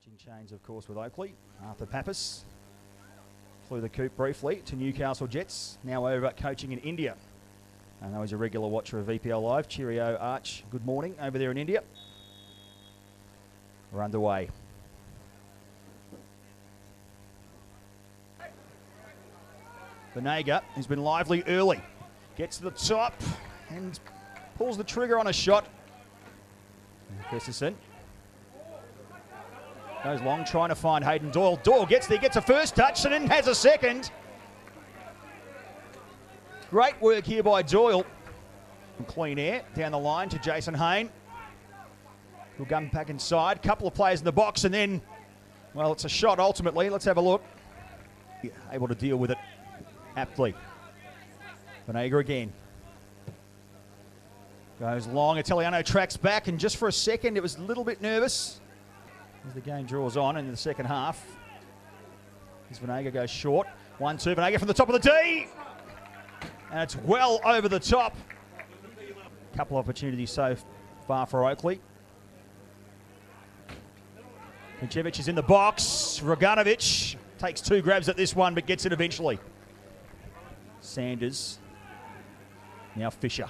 Switching chains, of course, with Oakleigh. Arthur Pappas flew the coop briefly to Newcastle Jets, now over coaching in India. I know he's a regular watcher of VPL Live. Cheerio, Arch. Good morning over there in India. We're underway. Benega, who's been lively early, gets to the top and pulls the trigger on a shot. Festerson goes long, trying to find Hayden Doyle. Doyle gets there, gets a first touch, and then has a second. Great work here by Doyle. Clean air down the line to Jason Hayne. He'll gun back inside. Couple of players in the box, and then, well, it's a shot ultimately. Let's have a look. Able to deal with it aptly. Benega again. Goes long. Italiano tracks back, and just for a second, it was a little bit nervous. As the game draws on in the second half, as Benega goes short. 1-2, Benega from the top of the D. And it's well over the top. Couple of opportunities so far for Oakleigh. Micevic is in the box. Roganovic takes two grabs at this one, but gets it eventually. Sanders. Now Fisher.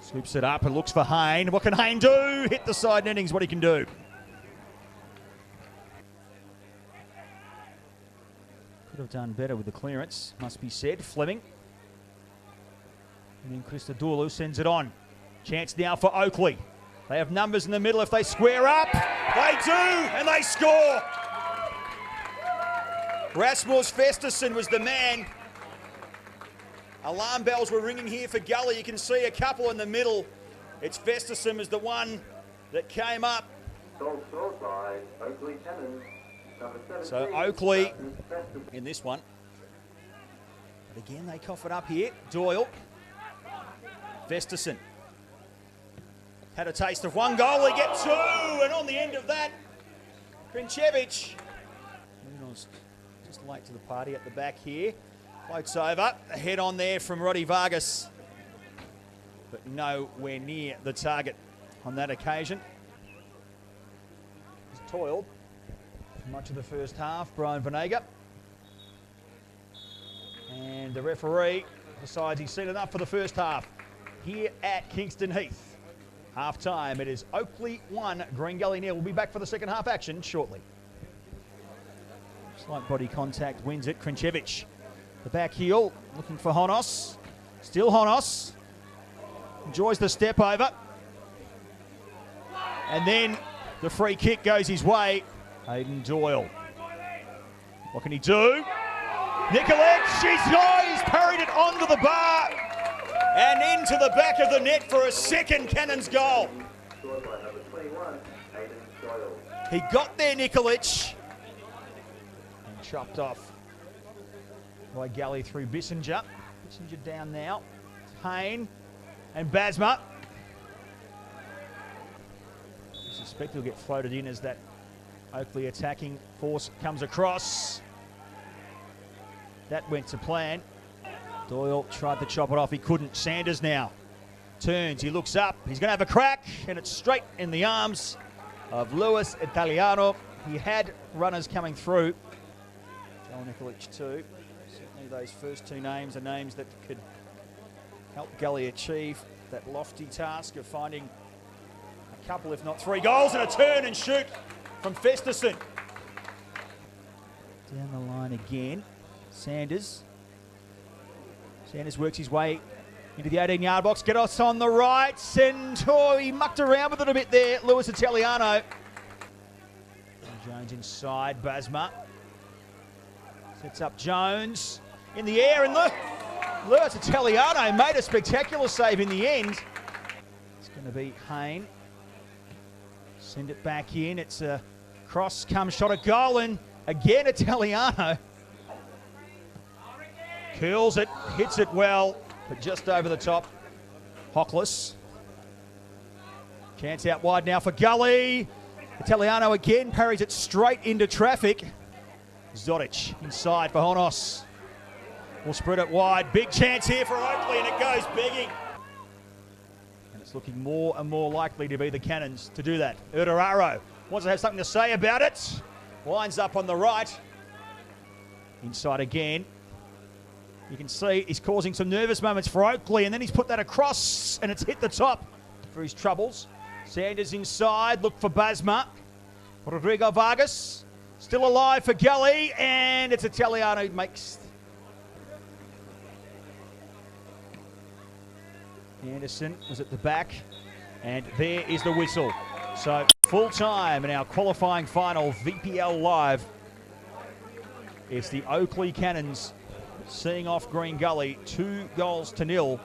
Scoops it up and looks for Hayne. What can Hayne do? Hit the side netting's what he can do. Could have done better with the clearance, must be said. Fleming. And then Christodoulou sends it on. Chance now for Oakleigh. They have numbers in the middle if they square up. They do, and they score. Rasmus Festerson was the man. Alarm bells were ringing here for Gully. You can see a couple in the middle. It's Festerson was the one that came up. So Oakleigh in this one. But again, they cough it up here. Doyle. Festerson. Had a taste of one goal. They get two. And on the end of that, Krincevic. Just late to the party at the back here. Floats over, a head on there from Roddy Vargas, but nowhere near the target on that occasion. He's toiled much of the first half, Brian Benega. And the referee decides he's seen enough for the first half here at Kingston Heath. Half time, it is Oakleigh 1, Green Gully 0. We'll be back for the second half action shortly. Slight body contact wins it, Krincevic. The back heel, looking for Honos. Still Honos. Enjoys the step over. And then the free kick goes his way. Hayden Doyle. What can he do? Nicolette, he's parried it onto the bar. And into the back of the net for a second Cannons goal. He got there, Nicolette. And chopped off by Gully through Bissinger. Bissinger down now. Hayne and Basma. I suspect he'll get floated in as that Oakleigh attacking force comes across. That went to plan. Doyle tried to chop it off. He couldn't. Sanders now turns. He looks up. He's going to have a crack, and it's straight in the arms of Luis Italiano. He had runners coming through. Joel Nikolic too. Certainly those first two names are names that could help Gully achieve that lofty task of finding a couple, if not three goals, and a turn and shoot from Festerson. Down the line again. Sanders works his way into the 18-yard box. Get us on the right. And he mucked around with it a bit there, Luis Italiano. Jones inside. Basma sets up Jones in the air, and Luis Italiano made a spectacular save in the end. It's going to be Hayne. Send it back in. It's a cross, come shot, a goal, and again Italiano curls it, hits it well, but just over the top. Hockless. Chance out wide now for Gully. Italiano again parries it straight into traffic. Zodic inside for Honos. We'll spread it wide. Big chance here for Oakleigh, and it goes begging. It's looking more and more likely to be the Cannons to do that. Urdararo wants to have something to say about it. Winds up on the right. Inside again. You can see he's causing some nervous moments for Oakleigh, and then he's put that across, and it's hit the top for his troubles. Sanders inside, look for Basma. Rodrigo Vargas still alive for Gully, and it's Italiano who makes. Anderson was at the back, and there is the whistle. So full time in our qualifying final VPL Live. It's the Oakleigh Cannons seeing off Green Gully 2-0.